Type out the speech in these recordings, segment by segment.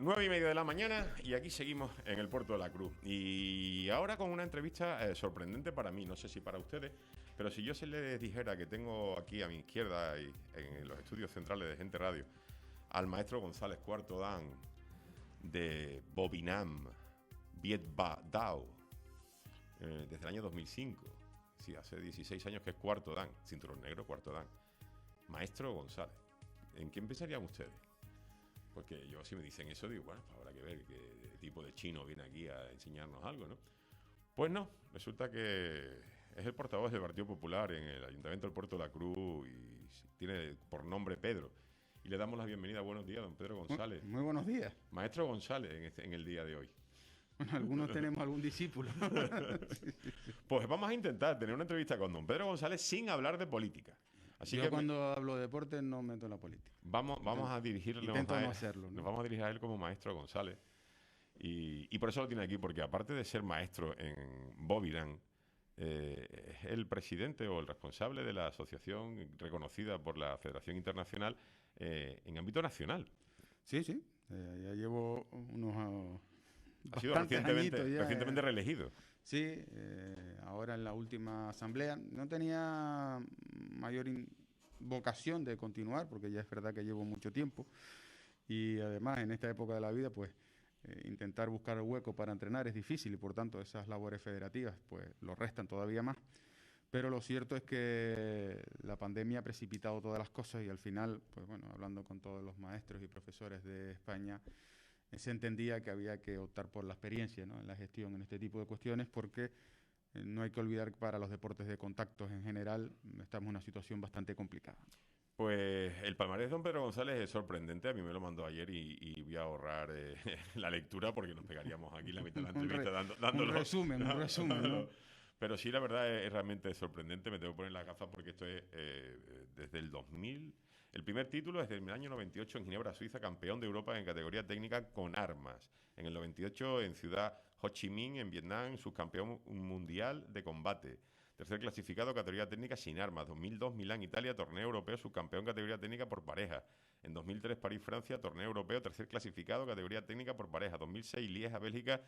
9:30 de la mañana y aquí seguimos en el Puerto de la Cruz. Y ahora con una entrevista sorprendente para mí, no sé si para ustedes, pero si yo se les dijera que tengo aquí a mi izquierda y en los estudios centrales de Gente Radio al maestro González Cuarto Dan de Bobinam, Viet Ba Dao, desde el año 2005. Sí, hace 16 años que es Cuarto Dan, cinturón negro Cuarto Dan. Maestro González, ¿en quién pensarían ustedes? Porque yo, si me dicen eso, digo, bueno, pues habrá que ver qué tipo de chino viene aquí a enseñarnos algo, ¿no? Pues no, resulta que es el portavoz del Partido Popular en el Ayuntamiento del Puerto de la Cruz y tiene por nombre Pedro. Y le damos la bienvenida. Buenos días, don Pedro González. Muy buenos días. Maestro González en el día de hoy. Bueno, algunos tenemos algún discípulo. Pues vamos a intentar tener una entrevista con don Pedro González sin hablar de política. Así Yo que cuando hablo de deporte no meto en la política. Vamos a dirigirle Intento a él, no hacerlo, ¿no? Nos vamos a dirigir a él como maestro González. Y por eso lo tiene aquí, porque aparte de ser maestro en Bobirán, es el presidente o el responsable de la asociación reconocida por la Federación Internacional en ámbito nacional. Sí. Ya llevo unos Ha sido bastantes recientemente reelegido. Sí, ahora en la última asamblea. No tenía mayor vocación de continuar, porque ya es verdad que llevo mucho tiempo. Y además, en esta época de la vida, pues intentar buscar el hueco para entrenar es difícil y por tanto esas labores federativas pues lo restan todavía más. Pero lo cierto es que la pandemia ha precipitado todas las cosas y al final, pues bueno, hablando con todos los maestros y profesores de España, se entendía que había que optar por la experiencia, ¿no?, en la gestión en este tipo de cuestiones, porque no hay que olvidar que para los deportes de contactos en general estamos en una situación bastante complicada. Pues el palmarés de don Pedro González es sorprendente. A mí me lo mandó ayer y voy a ahorrar la lectura porque nos pegaríamos aquí la mitad de la entrevista dándolo. Un resumen, ¿no? Pero sí, la verdad es realmente sorprendente. Me tengo que poner las gafas porque esto es desde el 2000. El primer título es del año 98 en Ginebra, Suiza, campeón de Europa en categoría técnica con armas. En el 98 en Ciudad Ho Chi Minh, en Vietnam, subcampeón mundial de combate. Tercer clasificado, categoría técnica sin armas. 2002, Milán, Italia, torneo europeo, subcampeón, categoría técnica por pareja. En 2003, París, Francia, torneo europeo, tercer clasificado, categoría técnica por pareja. 2006, Lieja, Bélgica.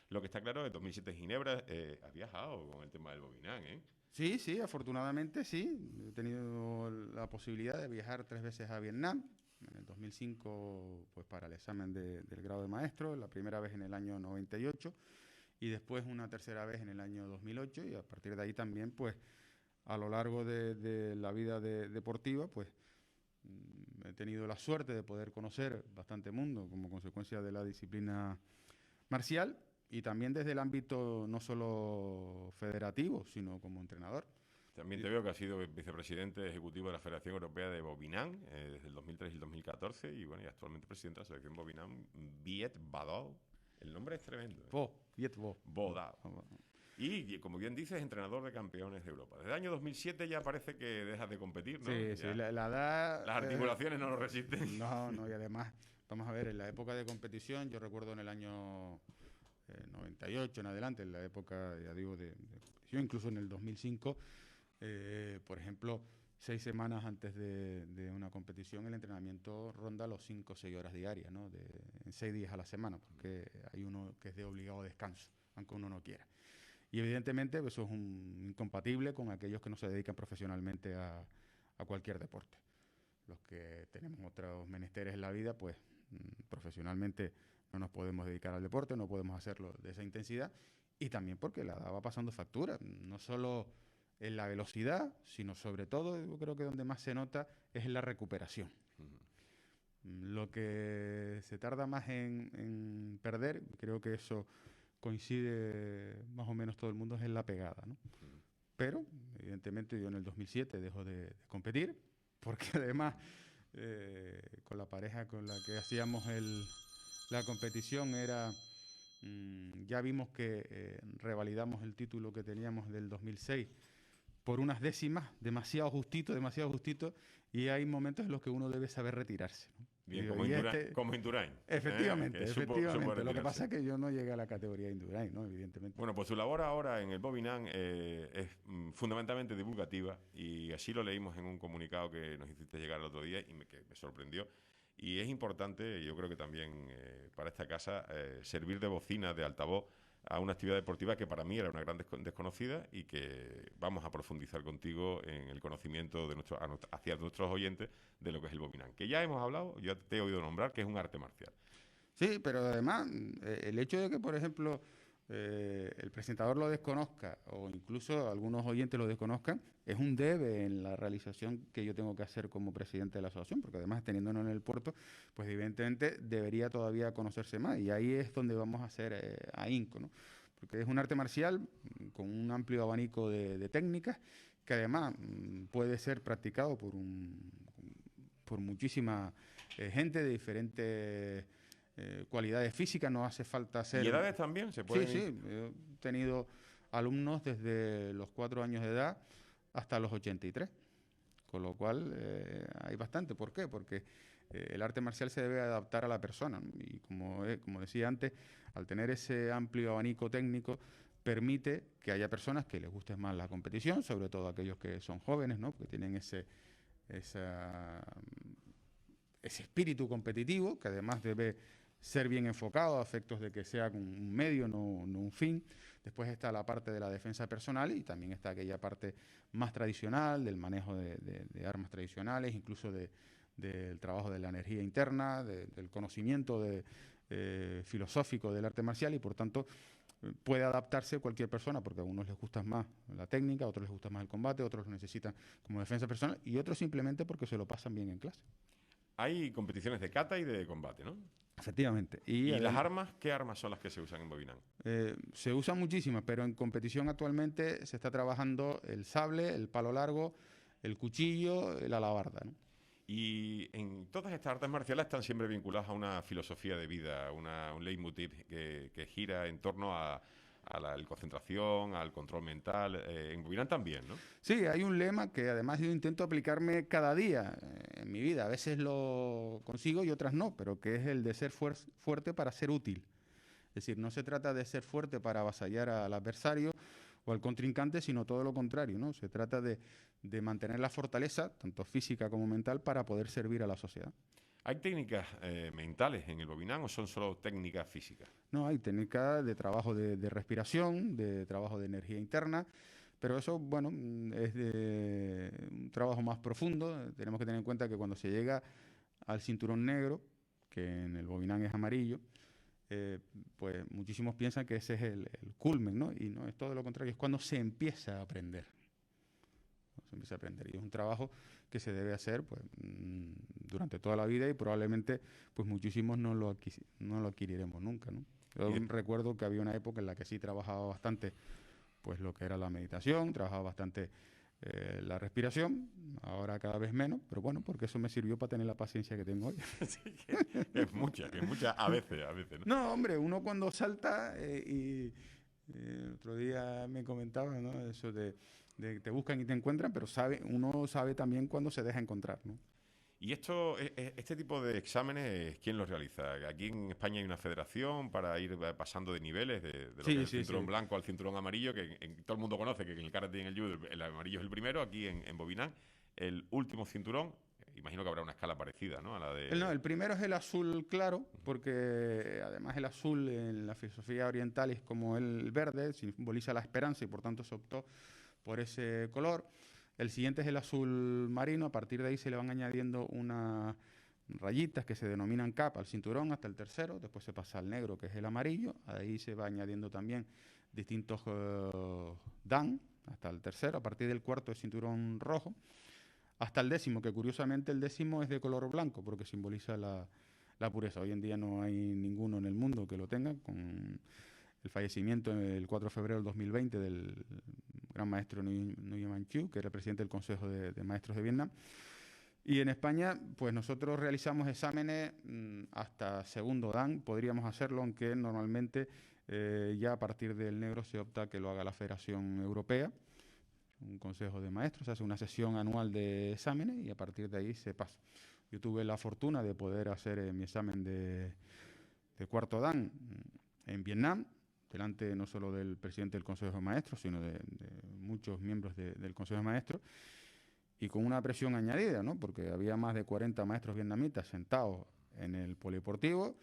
Lo que está claro es que 2007, Ginebra. Has viajado con el tema del Bobinam, ¿eh? Sí, afortunadamente sí. He tenido la posibilidad de viajar 3 veces a Vietnam. En el 2005, pues para el examen del grado de maestro. La primera vez en el año 98. Y después una tercera vez en el año 2008 y a partir de ahí también, pues, a lo largo de la vida deportiva, pues, he tenido la suerte de poder conocer bastante mundo como consecuencia de la disciplina marcial y también desde el ámbito no solo federativo, sino como entrenador. También te veo que has sido vicepresidente ejecutivo de la Federación Europea de Bobinam desde el 2003 y el 2014 y bueno, y actualmente presidente de la selección Bobinam, Viet Ba Dao. El nombre es tremendo. Viet Vo. Bo Dao. Y como bien dices, entrenador de campeones de Europa. Desde el año 2007 ya parece que dejas de competir, ¿no? Sí, la edad... Las articulaciones no lo resisten. No, y además, vamos a ver, en la época de competición, yo recuerdo en el año 98 en adelante, en la época, ya digo, de competición, incluso en el 2005, por ejemplo, 6 semanas antes de una competición, el entrenamiento ronda los 5 o 6 horas diarias, ¿no? En 6 días a la semana, porque hay uno que es de obligado descanso, aunque uno no quiera. Y evidentemente eso es incompatible con aquellos que no se dedican profesionalmente a cualquier deporte. Los que tenemos otros menesteres en la vida, pues profesionalmente no nos podemos dedicar al deporte, no podemos hacerlo de esa intensidad, y también porque la edad va pasando factura, no solo en la velocidad, sino sobre todo, yo creo que donde más se nota es en la recuperación. Lo que se tarda más en perder, creo que eso coincide más o menos todo el mundo, es en la pegada, ¿no? Pero, evidentemente, yo en el 2007 dejo de competir, porque además, con la pareja con la que hacíamos la competición era... ya vimos que revalidamos el título que teníamos del 2006 por unas décimas, demasiado justito, y hay momentos en los que uno debe saber retirarse, ¿no? Bien, Como como Indurain. Efectivamente. Supo Lo que pasa es que yo no llegué a la categoría Indurain, ¿no? Evidentemente. Bueno, pues su labor ahora en el Bobinam es fundamentalmente divulgativa y así lo leímos en un comunicado que nos hiciste llegar el otro día y que me sorprendió. Y es importante, yo creo que también para esta casa, servir de bocina, de altavoz, a una actividad deportiva que para mí era una gran desconocida y que vamos a profundizar contigo en el conocimiento de hacia nuestros oyentes de lo que es el bobinán. Que ya hemos hablado, yo te he oído nombrar, que es un arte marcial. Sí, pero además el hecho de que, por ejemplo, el presentador lo desconozca o incluso algunos oyentes lo desconozcan, es un debe en la realización que yo tengo que hacer como presidente de la asociación, porque además teniéndonos en el puerto, pues evidentemente debería todavía conocerse más y ahí es donde vamos a hacer ahínco, ¿no? Porque es un arte marcial con un amplio abanico de técnicas que además puede ser practicado por muchísima gente de diferentes cualidades físicas, no hace falta ser... ¿Y edades también se Sí, pueden...? sí, he tenido alumnos desde los 4 años de edad hasta los 83, con lo cual hay bastante. ¿Por qué? Porque el arte marcial se debe adaptar a la persona, ¿no? Y como decía antes, al tener ese amplio abanico técnico, permite que haya personas que les guste más la competición, sobre todo aquellos que son jóvenes, ¿no? Que tienen ese espíritu competitivo, que además debe ser bien enfocado a efectos de que sea un medio, no un fin. Después está la parte de la defensa personal y también está aquella parte más tradicional del manejo de armas tradicionales, incluso del trabajo de la energía interna, del conocimiento filosófico del arte marcial y por tanto puede adaptarse cualquier persona porque a unos les gusta más la técnica, a otros les gusta más el combate, a otros lo necesitan como defensa personal y otros simplemente porque se lo pasan bien en clase. Hay competiciones de kata y de combate, ¿no? Efectivamente. ¿Y las armas? ¿Qué armas son las que se usan en Bobinán? Se usan muchísimas, pero en competición actualmente se está trabajando el sable, el palo largo, el cuchillo, la alabarda, ¿no? Y en todas estas artes marciales están siempre vinculadas a una filosofía de vida, un leitmotiv que gira en torno a la concentración, al control mental. En Bobinán también, ¿no? Sí, hay un lema que además yo intento aplicarme cada día en mi vida. A veces lo consigo y otras no, pero que es el de ser fuerte para ser útil. Es decir, no se trata de ser fuerte para avasallar al adversario o al contrincante, sino todo lo contrario, ¿no? Se trata de mantener la fortaleza, tanto física como mental, para poder servir a la sociedad. ¿Hay técnicas mentales en el Bobinán o son solo técnicas físicas? No, hay técnicas de trabajo de respiración, de trabajo de energía interna, pero eso, bueno, es de un trabajo más profundo. Tenemos que tener en cuenta que cuando se llega al cinturón negro, que en el Bobinán es amarillo, pues muchísimos piensan que ese es el culmen, ¿no? Y no, es todo lo contrario, es cuando se empieza a aprender. Se empieza a aprender y es un trabajo que se debe hacer pues, durante toda la vida y probablemente pues muchísimos no lo adquiriremos nunca, ¿no? Yo recuerdo que había una época en la que sí trabajaba bastante pues lo que era la meditación, trabajaba bastante la respiración, ahora cada vez menos, pero bueno, porque eso me sirvió para tener la paciencia que tengo hoy. Sí, que es mucha a veces, ¿no? No, hombre, uno cuando salta otro día me comentaba, ¿no? Eso de te buscan y te encuentran, pero uno sabe también cuándo se deja encontrar, ¿no? ¿Y este tipo de exámenes, quién los realiza? Aquí en España hay una federación para ir pasando de niveles, de lo que es el cinturón blanco al cinturón amarillo, que todo el mundo conoce que en el karate y en el judo el amarillo es el primero, aquí en Bobinán, el último cinturón, imagino que habrá una escala parecida, ¿no? A la de... No, el primero es el azul claro, porque además el azul en la filosofía oriental es como el verde, simboliza la esperanza y por tanto se optó por ese color. El siguiente es el azul marino, a partir de ahí se le van añadiendo unas rayitas que se denominan capa al cinturón hasta el tercero, después se pasa al negro que es el amarillo, ahí se va añadiendo también distintos dan hasta el tercero, a partir del cuarto es cinturón rojo, hasta el décimo, que curiosamente el décimo es de color blanco porque simboliza la pureza. Hoy en día no hay ninguno en el mundo que lo tenga, con el fallecimiento el 4 de febrero del 2020 del gran maestro Nguyen Van Thieu, que era el presidente del Consejo de Maestros de Vietnam. Y en España, pues nosotros realizamos exámenes hasta segundo dan, podríamos hacerlo, aunque normalmente ya a partir del negro se opta que lo haga la Federación Europea, un consejo de maestros, se hace una sesión anual de exámenes y a partir de ahí se pasa. Yo tuve la fortuna de poder hacer mi examen de cuarto dan en Vietnam, delante no solo del presidente del Consejo de Maestros, sino de muchos miembros del Consejo de Maestros, y con una presión añadida, ¿no? Porque había más de 40 maestros vietnamitas sentados en el polideportivo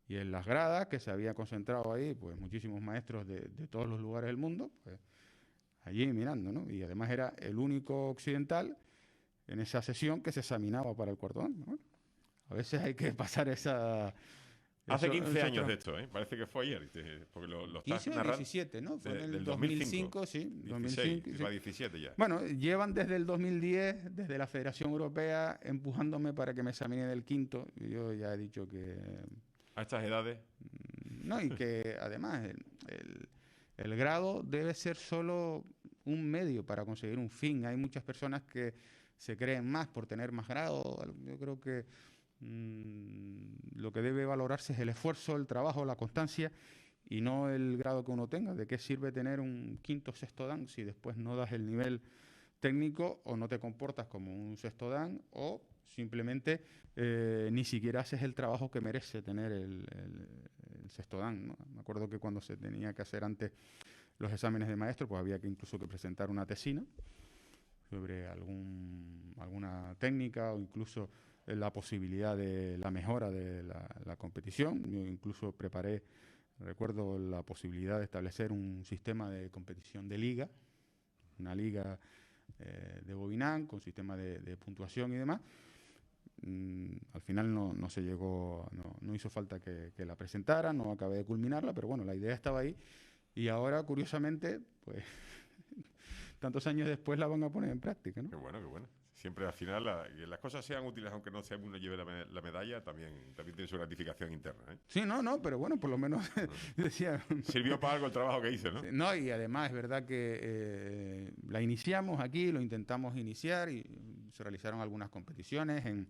y en las gradas, que se había concentrado ahí, pues muchísimos maestros de todos los lugares del mundo, pues allí mirando, ¿no? Y además era el único occidental en esa sesión que se examinaba para el cuarto dan, ¿no? A veces hay que pasar esa... Hace 15 años de de esto, ¿eh? Parece que fue ayer, porque lo estás 15 o narrando 17, ¿no? Fue en el del 2005, 2005, sí. 16, 2005, sí. va 17 ya. Bueno, llevan desde el 2010, desde la Federación Europea, empujándome para que me examine del quinto. Y yo ya he dicho que... A estas edades, No, y que además el grado debe ser solo un medio para conseguir un fin. Hay muchas personas que se creen más por tener más grado. Yo creo que lo que debe valorarse es el esfuerzo, el trabajo, la constancia y no el grado que uno tenga. ¿De qué sirve tener un quinto o sexto dan si después no das el nivel técnico o no te comportas como un sexto dan o simplemente ni siquiera haces el trabajo que merece tener el sexto dan, ¿no? Me acuerdo que cuando se tenía que hacer antes los exámenes de maestro, pues había que incluso que presentar una tesina sobre alguna técnica o incluso la posibilidad de la mejora de la competición. Yo incluso preparé, recuerdo, la posibilidad de establecer un sistema de competición de liga, una liga de Bobinán con sistema de puntuación y demás. Al final no se llegó, no hizo falta que la presentara, no acabé de culminarla, pero bueno, la idea estaba ahí y ahora, curiosamente, pues tantos años después la van a poner en práctica, ¿no? qué bueno, qué bueno. Siempre al final, que las cosas sean útiles, aunque no sea uno lleve la medalla, también tiene su gratificación interna, ¿eh? Sí, no, pero bueno, por lo menos decía... Sirvió para algo el trabajo que hice, ¿no? No, y además es verdad que la iniciamos aquí, lo intentamos iniciar y se realizaron algunas competiciones en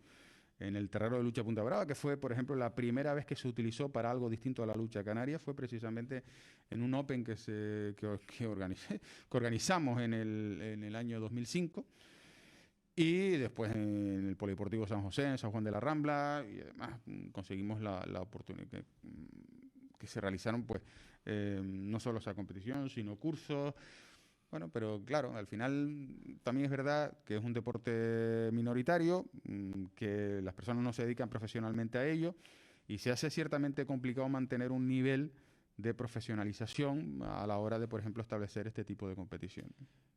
el terreno de lucha Punta Brava, que fue, por ejemplo, la primera vez que se utilizó para algo distinto a la lucha canaria, fue precisamente en un Open que organizamos en el año 2005. Y después en el Polideportivo San José, en San Juan de la Rambla, y además conseguimos la oportunidad que se realizaron, pues, no solo esa competición, sino cursos. Bueno, pero claro, al final también es verdad que es un deporte minoritario, que las personas no se dedican profesionalmente a ello, y se hace ciertamente complicado mantener un nivel de profesionalización a la hora de, por ejemplo, establecer este tipo de competición.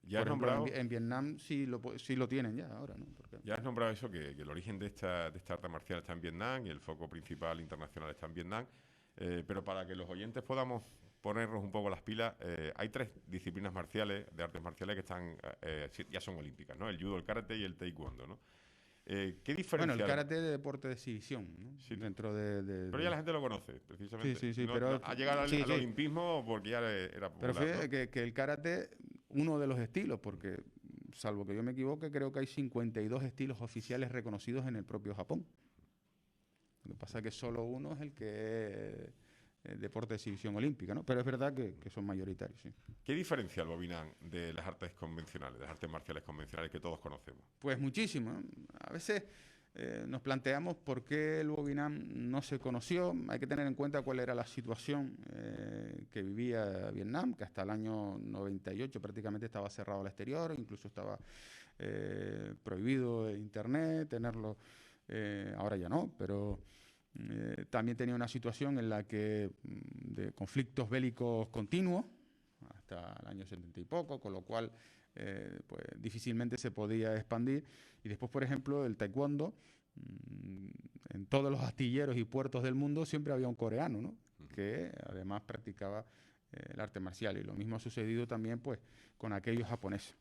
Ya has Por ejemplo, nombrado, en Vietnam sí lo tienen ya ahora, ¿no? ya has nombrado eso, que el origen de esta arte marcial está en Vietnam y el foco principal internacional está en Vietnam. Pero para que los oyentes podamos ponernos un poco las pilas, hay 3 disciplinas marciales, de artes marciales, que están ya son olímpicas, ¿no? El judo, el karate y el taekwondo, ¿no? ¿Qué diferencia? Bueno, el karate de deporte de exhibición, ¿no? Sí. Dentro Pero ya la gente lo conoce, precisamente. Sí, No, pero... ha llegado al sí. olimpismo porque ya era Pero popular, fíjate ¿no? que el karate, uno de los estilos, porque salvo que yo me equivoque, creo que hay 52 estilos oficiales reconocidos en el propio Japón. Lo que pasa es que solo uno es el que es deporte de exhibición olímpica, ¿no? Pero es verdad que son mayoritarios, sí. ¿Qué diferencia el Bobinán de las artes convencionales, de las artes marciales convencionales que todos conocemos? Pues muchísimo, ¿no? A veces nos planteamos por qué el Bobinam no se conoció. Hay que tener en cuenta cuál era la situación que vivía Vietnam, que hasta el año 98 prácticamente estaba cerrado al exterior, incluso estaba prohibido internet, tenerlo, ahora ya no, pero también tenía una situación en la que de conflictos bélicos continuos, hasta el año 70 y poco, con lo cual pues difícilmente se podía expandir. Y después, por ejemplo, el taekwondo, en todos los astilleros y puertos del mundo siempre había un coreano, ¿no? Que además practicaba el arte marcial, y lo mismo ha sucedido también pues con aquellos japoneses.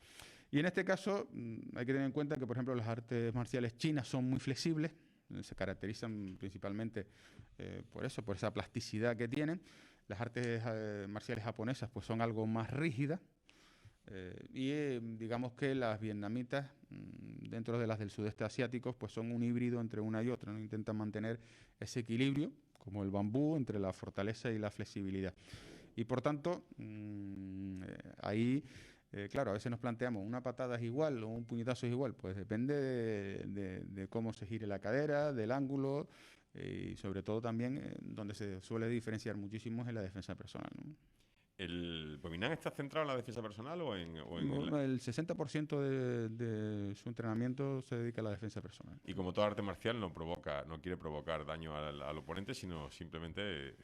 Y en este caso hay que tener en cuenta que, por ejemplo, las artes marciales chinas son muy flexibles, se caracterizan principalmente por eso, por esa plasticidad que tienen. Las artes marciales japonesas pues son algo más rígidas, y digamos que las vietnamitas, dentro de las del sudeste asiático, pues son un híbrido entre una y otra, ¿no? Intentan mantener ese equilibrio, como el bambú, entre la fortaleza y la flexibilidad. Y por tanto, ahí, claro, a veces nos planteamos, ¿una patada es igual o un puñetazo es igual? Pues depende de cómo se gire la cadera, del ángulo, y sobre todo también donde se suele diferenciar muchísimo es en la defensa personal, ¿no? ¿El Bominán está centrado en la defensa personal Bueno, el 60% de su entrenamiento se dedica a la defensa personal. Y como toda arte marcial no quiere provocar daño al oponente, sino simplemente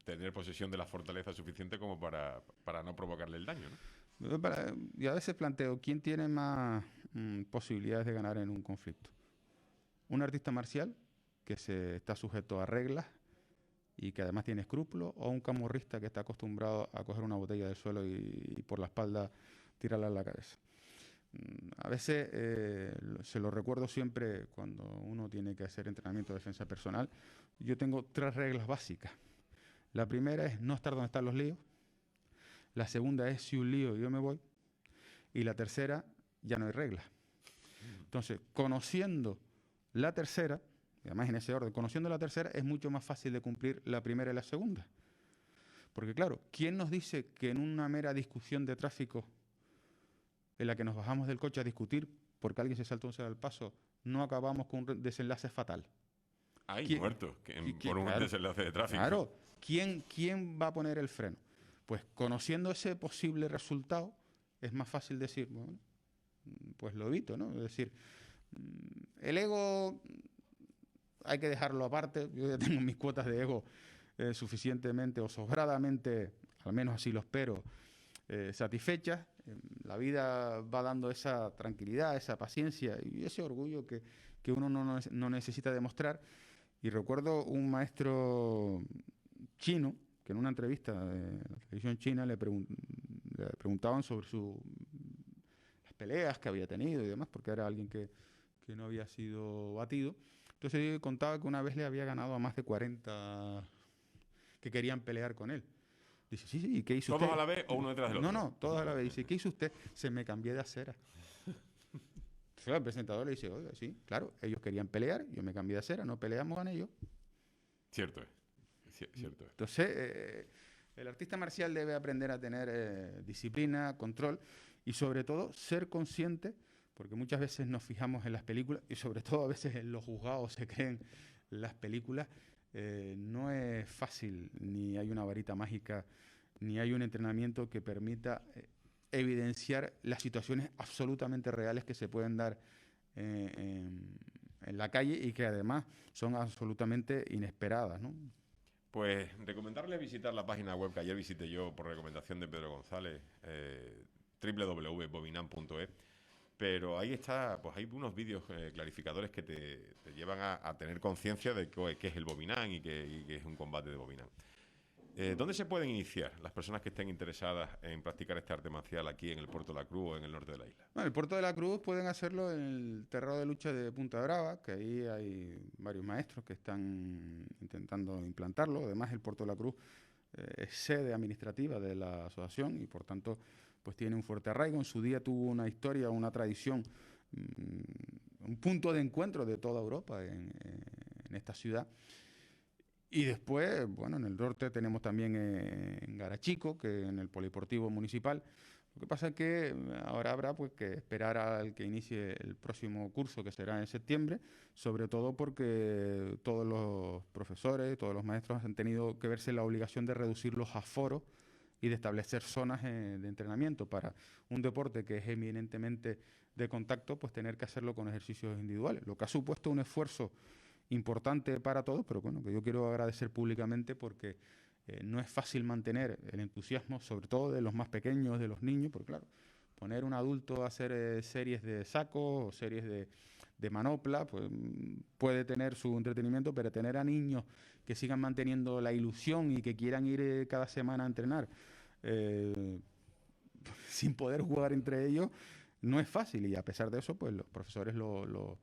tener posesión de la fortaleza suficiente como para no provocarle el daño, ¿no? Y a veces planteo, ¿quién tiene más posibilidades de ganar en un conflicto? ¿Un artista marcial que se está sujeto a reglas y que además tiene escrúpulos, o un camorrista que está acostumbrado a coger una botella del suelo y por la espalda tirarla a la cabeza? A veces se lo recuerdo siempre cuando uno tiene que hacer entrenamiento de defensa personal. Yo tengo 3 reglas básicas. La primera es no estar donde están los líos. La segunda es si un lío yo me voy. Y la tercera, ya no hay reglas. Entonces, conociendo la tercera, y además en ese orden, conociendo la tercera es mucho más fácil de cumplir la primera y la segunda. Porque claro, ¿quién nos dice que en una mera discusión de tráfico en la que nos bajamos del coche a discutir porque alguien se saltó al paso, no acabamos con un desenlace fatal? Hay muertos por un desenlace de tráfico. Claro, ¿quién va a poner el freno? Pues conociendo ese posible resultado, es más fácil decir, bueno, pues lo evito, ¿no? Es decir, el ego hay que dejarlo aparte. Yo ya tengo mis cuotas de ego suficientemente o sobradamente, al menos así lo espero, satisfechas. La vida va dando esa tranquilidad, esa paciencia y ese orgullo que uno no necesita demostrar. Y recuerdo un maestro chino que en una entrevista de la televisión china le preguntaban sobre las peleas que había tenido y demás, porque era alguien que no había sido batido. Entonces él contaba que una vez le había ganado a más de 40 que querían pelear con él. Dice, sí, ¿y qué hizo usted? ¿Todos a la vez o uno detrás del otro? No, todos a la vez. Dice, ¿qué hizo usted? Se me cambié de acera. Entonces el presentador le dice, oiga, sí, claro, ellos querían pelear, yo me cambié de acera, no peleamos, gané yo. Cierto es. Cierto es. Entonces, el artista marcial debe aprender a tener disciplina, control y sobre todo ser consciente, porque muchas veces nos fijamos en las películas y sobre todo a veces en los juzgados se creen las películas. No es fácil, ni hay una varita mágica, ni hay un entrenamiento que permita evidenciar las situaciones absolutamente reales que se pueden dar en la calle y que además son absolutamente inesperadas, ¿no? Pues recomendarles visitar la página web que ayer visité yo por recomendación de Pedro González, www.bobinan.es. Pero ahí está, pues hay unos vídeos clarificadores que te llevan a tener conciencia de qué es el Bominán y que es un combate de Bominán. ¿Dónde se pueden iniciar las personas que estén interesadas en practicar este arte marcial aquí en el Puerto de la Cruz o en el norte de la isla? Bueno, en el Puerto de la Cruz pueden hacerlo en el terreno de lucha de Punta Brava, que ahí hay varios maestros que están intentando implantarlo. Además, el Puerto de la Cruz es sede administrativa de la asociación y, por tanto, pues tiene un fuerte arraigo. En su día tuvo una historia, una tradición, un punto de encuentro de toda Europa en esta ciudad. Y después, bueno, en el norte tenemos también en Garachico, que en el Polideportivo Municipal. Lo que pasa es que ahora habrá pues que esperar al que inicie el próximo curso, que será en septiembre, sobre todo porque todos los profesores, todos los maestros han tenido que verse la obligación de reducir los aforos y de establecer zonas de entrenamiento para un deporte que es eminentemente de contacto, pues tener que hacerlo con ejercicios individuales, lo que ha supuesto un esfuerzo importante para todos, pero bueno, que yo quiero agradecer públicamente porque no es fácil mantener el entusiasmo, sobre todo de los más pequeños, de los niños, porque claro, poner un adulto a hacer series de saco o series de manopla, pues puede tener su entretenimiento, pero tener a niños que sigan manteniendo la ilusión y que quieran ir cada semana a entrenar sin poder jugar entre ellos, no es fácil, y a pesar de eso, pues los profesores lo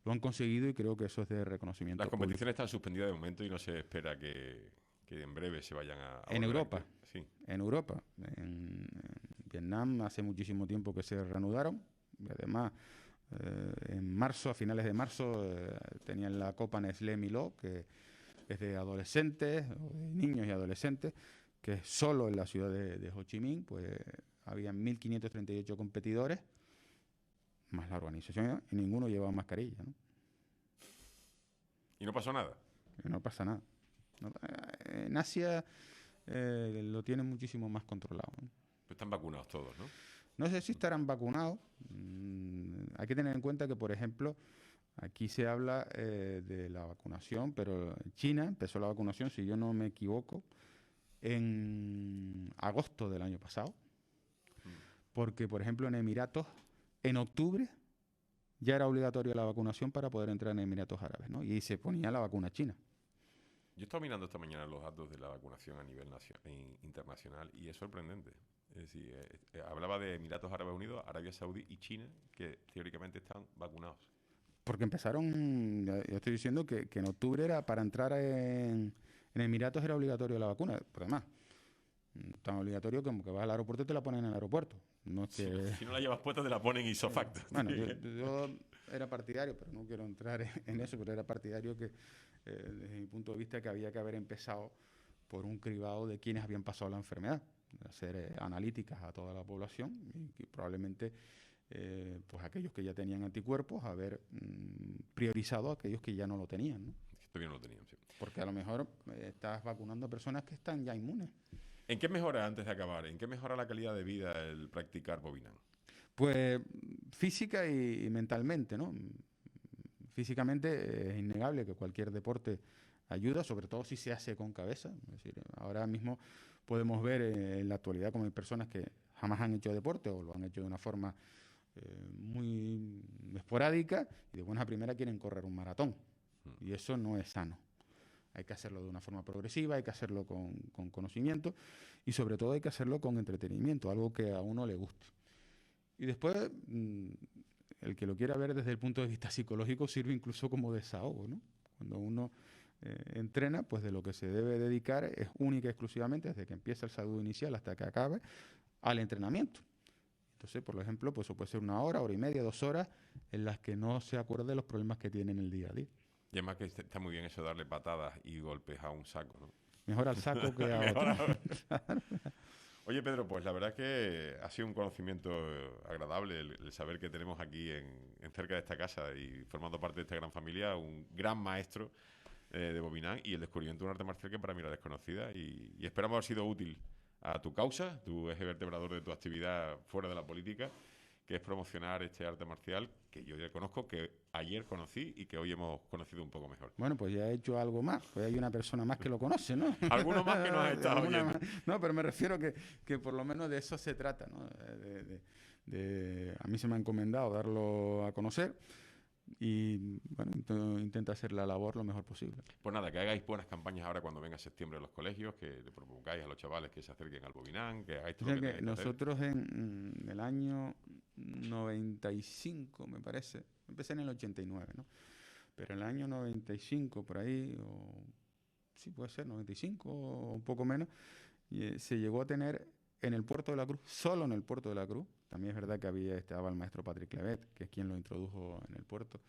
han conseguido y creo que eso es de reconocimiento. Las competiciones están suspendidas de momento y no se espera que en breve se vayan a en Europa. Sí. En Europa. En Vietnam hace muchísimo tiempo que se reanudaron. Y además, en marzo, a finales de marzo, tenían la Copa Nestlé Miló, que es de adolescentes, o de niños y adolescentes, que es solo en la ciudad de Ho Chi Minh, pues había 1.538 competidores, más la organización, y ninguno llevaba mascarilla, ¿no? ¿Y no pasó nada? Y no pasa nada. En Asia lo tienen muchísimo más controlado, ¿no? Están vacunados todos, ¿no? No sé si estarán vacunados. Hay que tener en cuenta que, por ejemplo, aquí se habla de la vacunación, pero China empezó la vacunación, si yo no me equivoco, en agosto del año pasado. Porque, por ejemplo, en Emiratos, en octubre ya era obligatoria la vacunación para poder entrar en Emiratos Árabes, ¿no? Y se ponía la vacuna china. Yo he estado mirando esta mañana los datos de la vacunación a nivel internacional y es sorprendente. Es decir, hablaba de Emiratos Árabes Unidos, Arabia Saudí y China, que teóricamente están vacunados. Porque empezaron, yo estoy diciendo que en octubre era para entrar en Emiratos era obligatorio la vacuna. Por demás, tan obligatorio como que vas al aeropuerto y te la ponen en el aeropuerto. No es que... Si no la llevas puesta te la ponen isofacto. Bueno, yo era partidario, pero no quiero entrar en eso, pero era partidario que, desde mi punto de vista, que había que haber empezado por un cribado de quienes habían pasado la enfermedad, hacer analíticas a toda la población y que probablemente pues aquellos que ya tenían anticuerpos, haber priorizado a aquellos que ya no lo tenían, ¿no? Todavía no lo tenían, sí. Porque a lo mejor estás vacunando a personas que están ya inmunes. ¿En qué mejora, antes de acabar, en qué mejora la calidad de vida el practicar Bobinam? Pues física y mentalmente, ¿no? Físicamente es innegable que cualquier deporte ayuda, sobre todo si se hace con cabeza. Es decir, ahora mismo podemos ver en la actualidad como hay personas que jamás han hecho deporte o lo han hecho de una forma muy esporádica y de buena primera quieren correr un maratón. Y eso no es sano. Hay que hacerlo de una forma progresiva, hay que hacerlo con conocimiento y sobre todo hay que hacerlo con entretenimiento, algo que a uno le guste. Y después, el que lo quiera ver desde el punto de vista psicológico sirve incluso como desahogo, ¿no? Cuando uno entrena, pues de lo que se debe dedicar es única y exclusivamente, desde que empieza el saludo inicial hasta que acabe, al entrenamiento. Entonces, por ejemplo, pues eso puede ser 1 hora, hora y media, 2 horas, en las que no se acuerde de los problemas que tiene en el día a día. Y además que está muy bien eso de darle patadas y golpes a un saco, ¿no? Mejor al saco que a otro. Oye, Pedro, pues la verdad es que ha sido un conocimiento agradable el saber que tenemos aquí en cerca de esta casa y formando parte de esta gran familia un gran maestro de Bobinam y el descubrimiento de un arte marcial que para mí era desconocida y esperamos haber sido útil a tu causa, tu eje vertebrador de tu actividad fuera de la política, que es promocionar este arte marcial que yo ya conozco, que ayer conocí y que hoy hemos conocido un poco mejor. Bueno, pues ya he hecho algo más, pues hay una persona más que lo conoce, ¿no? Alguno más que nos ha estado oyendo. No, pero me refiero que por lo menos de eso se trata, ¿no? A mí se me ha encomendado darlo a conocer y, bueno, intenta hacer la labor lo mejor posible. Pues nada, que hagáis buenas campañas ahora cuando venga septiembre en los colegios, que le provocáis a los chavales que se acerquen al Bobinam, que hagáis todo lo que tenéis que nosotros hacer. En el año 95, me parece, empecé en el 89, ¿no? Pero en el año 95, por ahí, o sí puede ser, 95 o un poco menos, se llegó a tener en el Puerto de la Cruz, solo en el Puerto de la Cruz, también es verdad que estaba el maestro Patrick Clevet, que es quien lo introdujo en el puerto,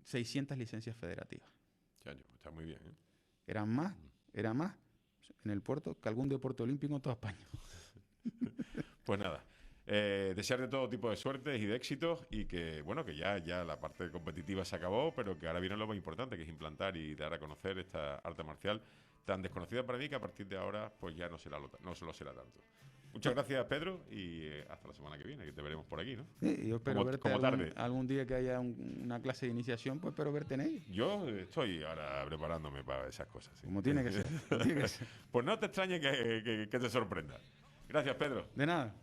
600 licencias federativas. Ya, está muy bien, ¿eh? Era más en el puerto que algún deporte olímpico en toda España. Pues nada, desearte todo tipo de suertes y de éxitos y que, bueno, que ya la parte competitiva se acabó, pero que ahora viene lo más importante, que es implantar y dar a conocer esta arte marcial tan desconocida para mí que a partir de ahora pues ya no se lo será tanto. Muchas gracias, Pedro, y hasta la semana que viene, que te veremos por aquí, ¿no? Sí, yo espero verte tarde. Algún día que haya una clase de iniciación, pues espero verte en ella. Yo estoy ahora preparándome para esas cosas. ¿Sí? Como tiene que ser. Pues no te extrañe que te sorprenda. Gracias, Pedro. De nada.